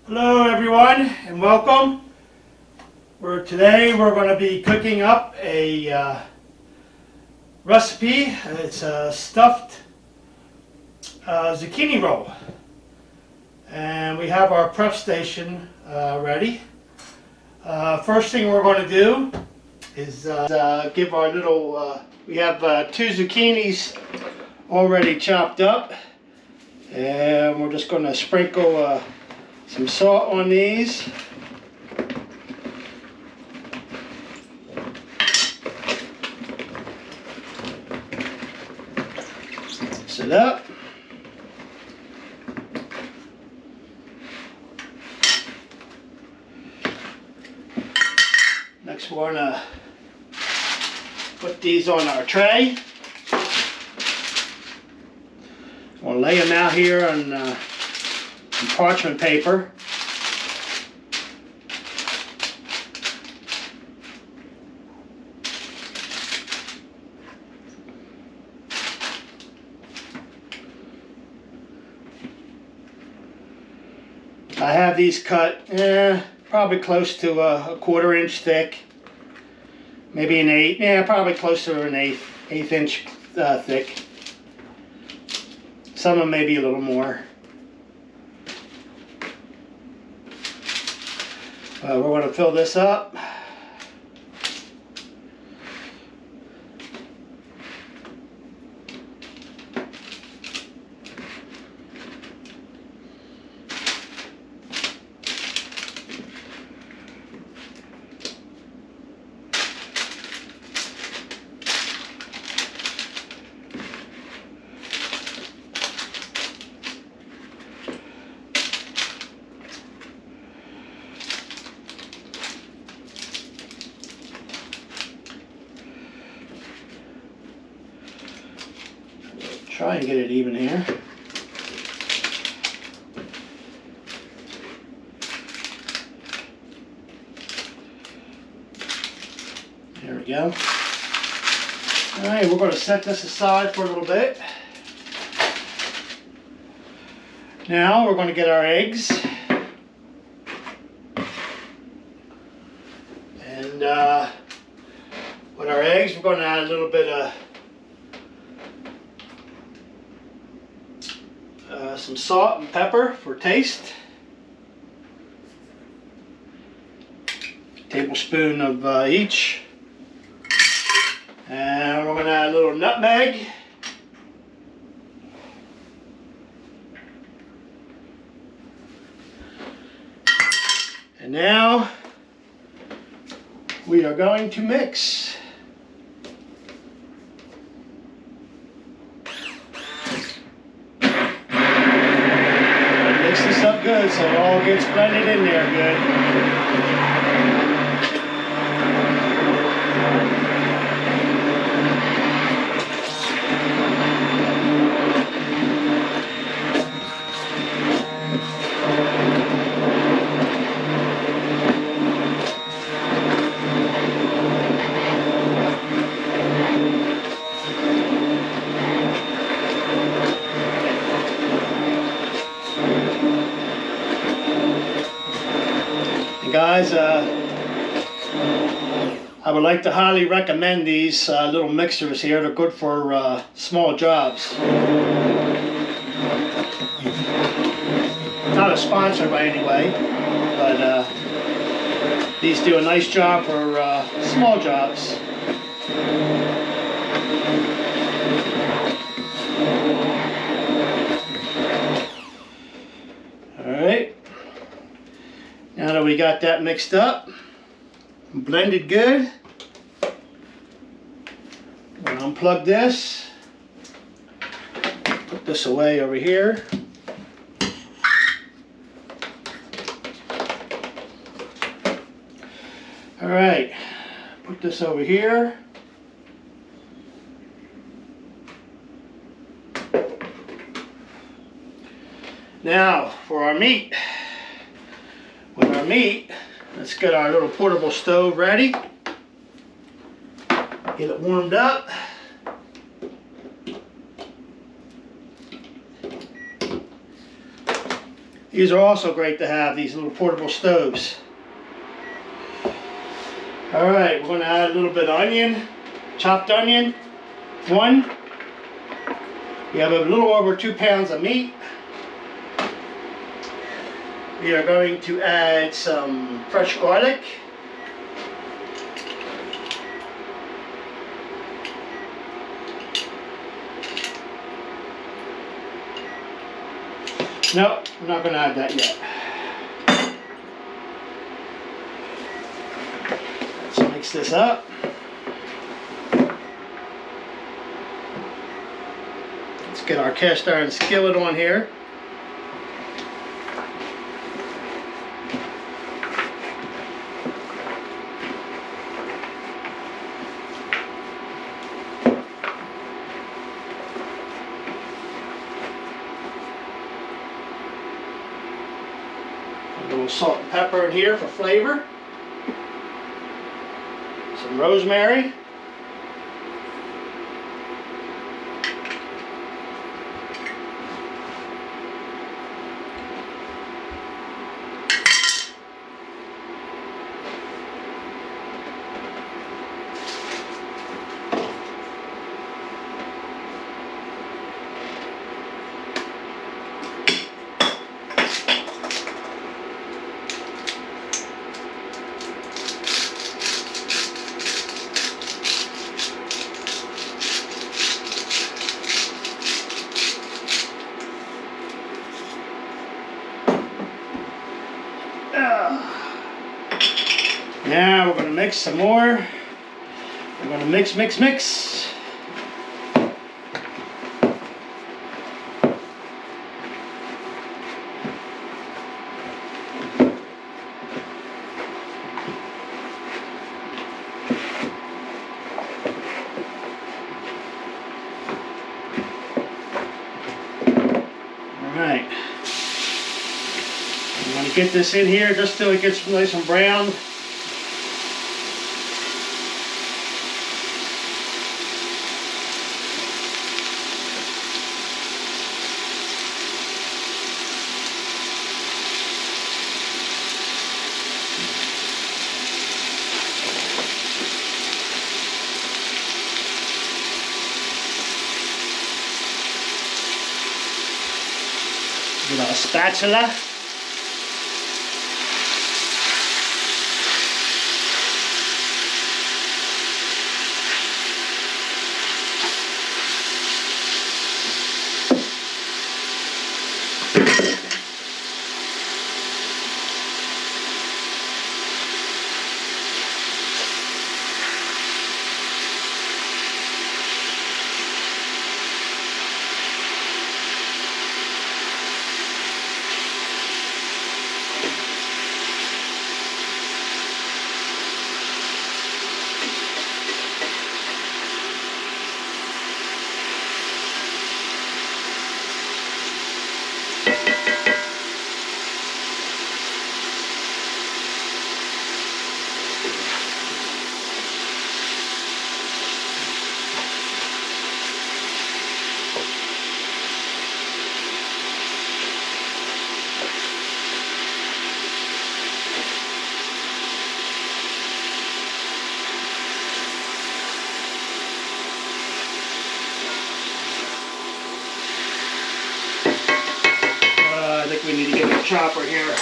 Hello everyone and welcome. Today we're going to be cooking up a recipe. It's a stuffed zucchini roll. And we have our prep station ready. First thing we're going to do is give our little, we have 2 zucchinis already chopped up. And we're just going to sprinkle some salt on these. Mix it up. Next we're going to put these on our tray. We'll lay them out here on some parchment paper. I have these cut probably close to a 1/4 inch thick, maybe an 1/8, probably close to an eighth inch thick. Some of them maybe a little more. We're going to fill this up. Try and get it even here. There we go. Alright, we're going to set this aside for a little bit. Now we're going to get our eggs. And with our eggs, we're going to add a little bit of some salt and pepper for taste. Tablespoon of each. And we're going to add a little nutmeg. And now we are going to mix. Mix this up good so it all gets blended in there good. Guys, I would like to highly recommend these little mixers here. They're good for small jobs. Not a sponsor by any way, but these do a nice job for small jobs. Alright. Now that we got that mixed up, blended good, we'll unplug this, put this away over here. Alright, put this over here. Now for our meat. With our meat, let's get our little portable stove ready. Get it warmed up. These are also great to have, these little portable stoves. Alright, we're going to add a little bit of onion, chopped onion. One. We have a little over 2 pounds of meat. We are going to add some fresh garlic. No, I'm not going to add that yet. Let's mix this up. Let's get our cast iron skillet on here. A little salt and pepper in here for flavor. Some rosemary. Now we're going to mix some more. We're going to mix. Alright. I'm going to get this in here just till it gets nice and brown. With our spatula. I think we need to get a chopper here.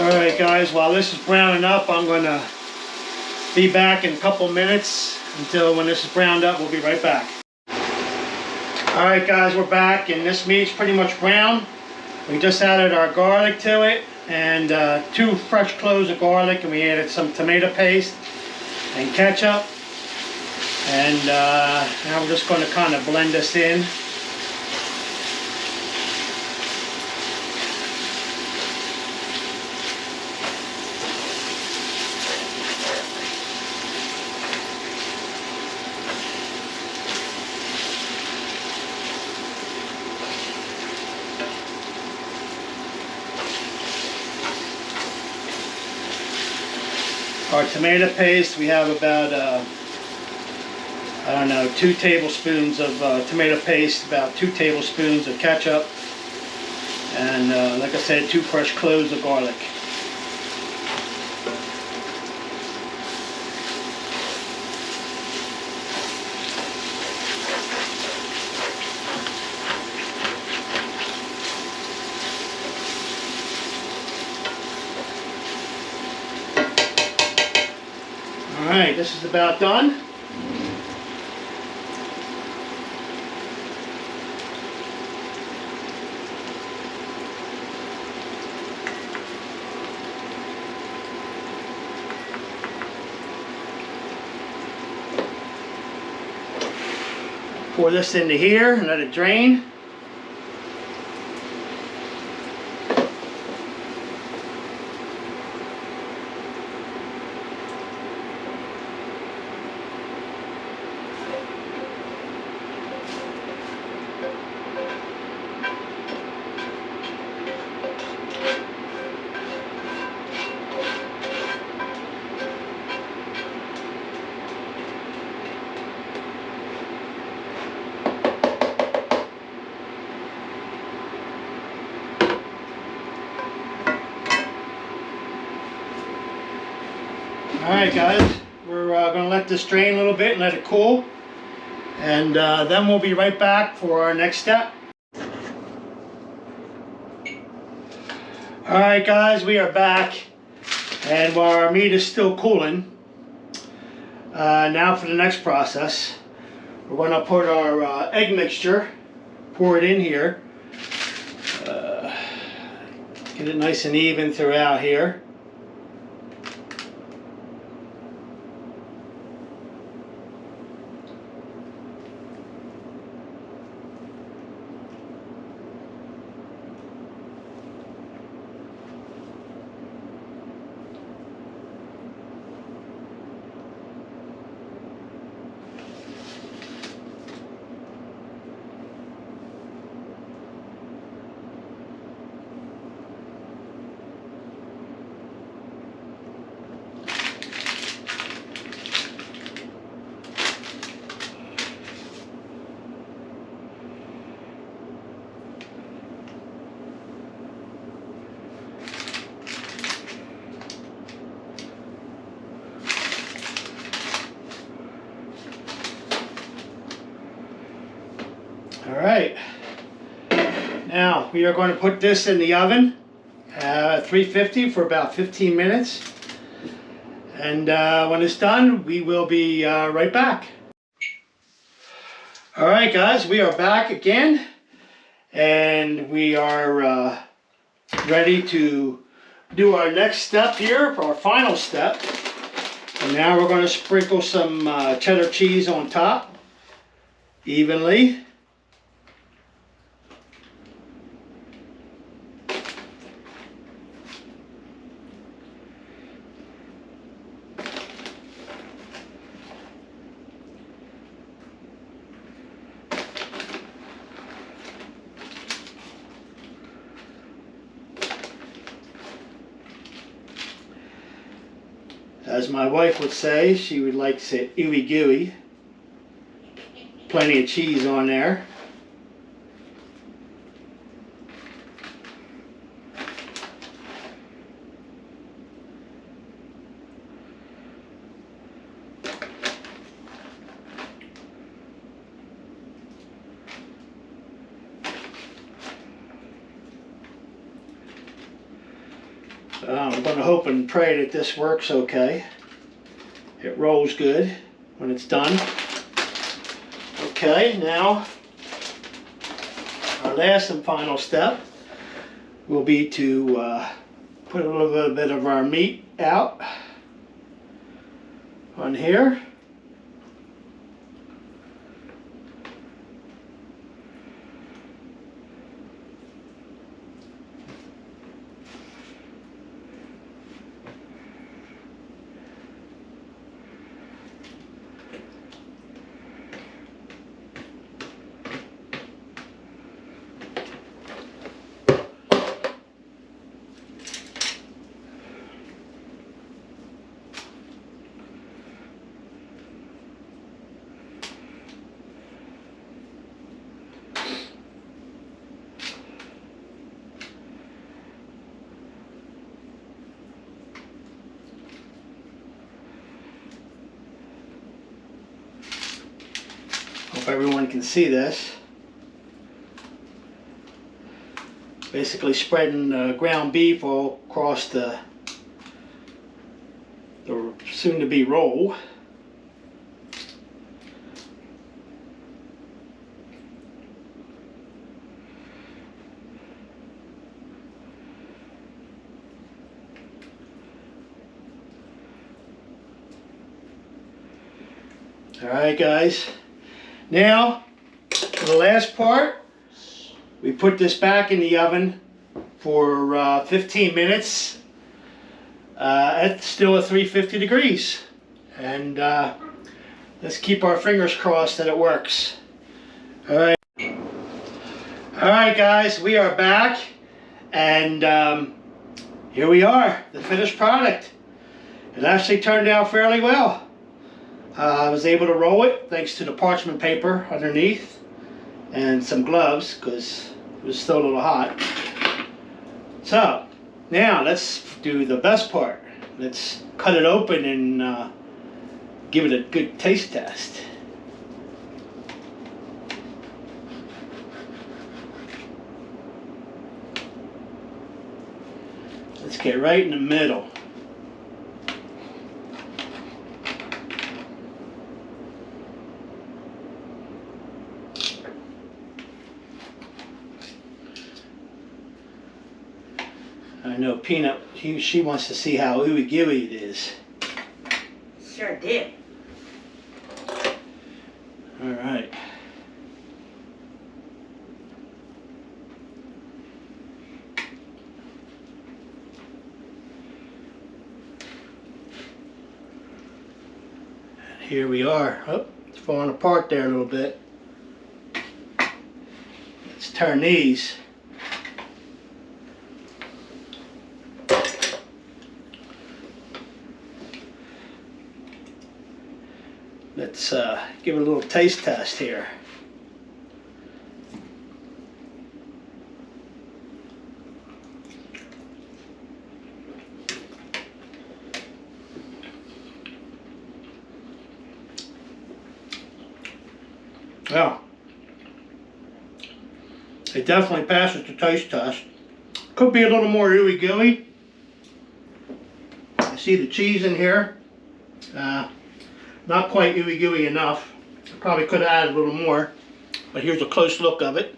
Alright guys, while this is browning up, I'm going to be back in a couple minutes. Until when this is browned up, we'll be right back. Alright guys, we're back and this meat's pretty much brown. We just added our garlic to it and 2 fresh cloves of garlic, and we added some tomato paste and ketchup. And now we're just going to kind of blend this in. Our tomato paste, we have about, I don't know, 2 tablespoons of tomato paste, about 2 tablespoons of ketchup, and like I said, 2 fresh cloves of garlic. Alright, this is about done. Pour this into here and let it drain. Alright guys, we're going to let this drain a little bit and let it cool, and then we'll be right back for our next step. Alright guys, we are back, and while our meat is still cooling, now for the next process. We're going to put our egg mixture, pour it in here, get it nice and even throughout here. Alright, now we are going to put this in the oven at 350 for about 15 minutes, and when it's done we will be right back. Alright guys, we are back again, and we are ready to do our next step here, for our final step. And now we're going to sprinkle some cheddar cheese on top evenly. As my wife would say, she would like to say ooey gooey. Plenty of cheese on there. I'm going to hope and pray that this works okay. It rolls good when it's done. Okay, now our last and final step will be to put a little bit of our meat out on here. Hope everyone can see this. Basically spreading ground beef all across the soon-to-be roll. All right, guys. Now, for the last part, we put this back in the oven for 15 minutes at still at 350 degrees. And let's keep our fingers crossed that it works. All right. All right, guys, we are back. And here we are, the finished product. It actually turned out fairly well. I was able to roll it thanks to the parchment paper underneath and some gloves because it was still a little hot. So now let's do the best part. Let's cut it open and give it a good taste test. Let's get right in the middle. I know Peanut, she wants to see how ooey gooey it is. Sure did. All right. And here we are. Oh, it's falling apart there a little bit. Let's turn these. Let's give it a little taste test here. Well, it definitely passes the taste test. Could be a little more ooey gooey. I see the cheese in here. Not quite ooey gooey enough. Probably could have added a little more, but here's a close look of it.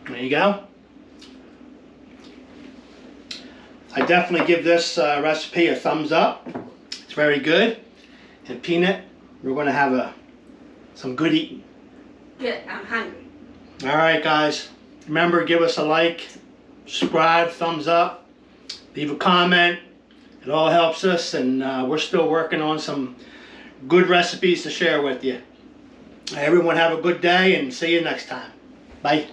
There you go. I definitely give this recipe a thumbs up. It's very good. And Peanut, we're going to have some good eating. Good, I'm hungry. All right, guys. Remember, give us a like, subscribe, thumbs up, leave a comment. It all helps us, and we're still working on some good recipes to share with you. Everyone have a good day, and see you next time. Bye.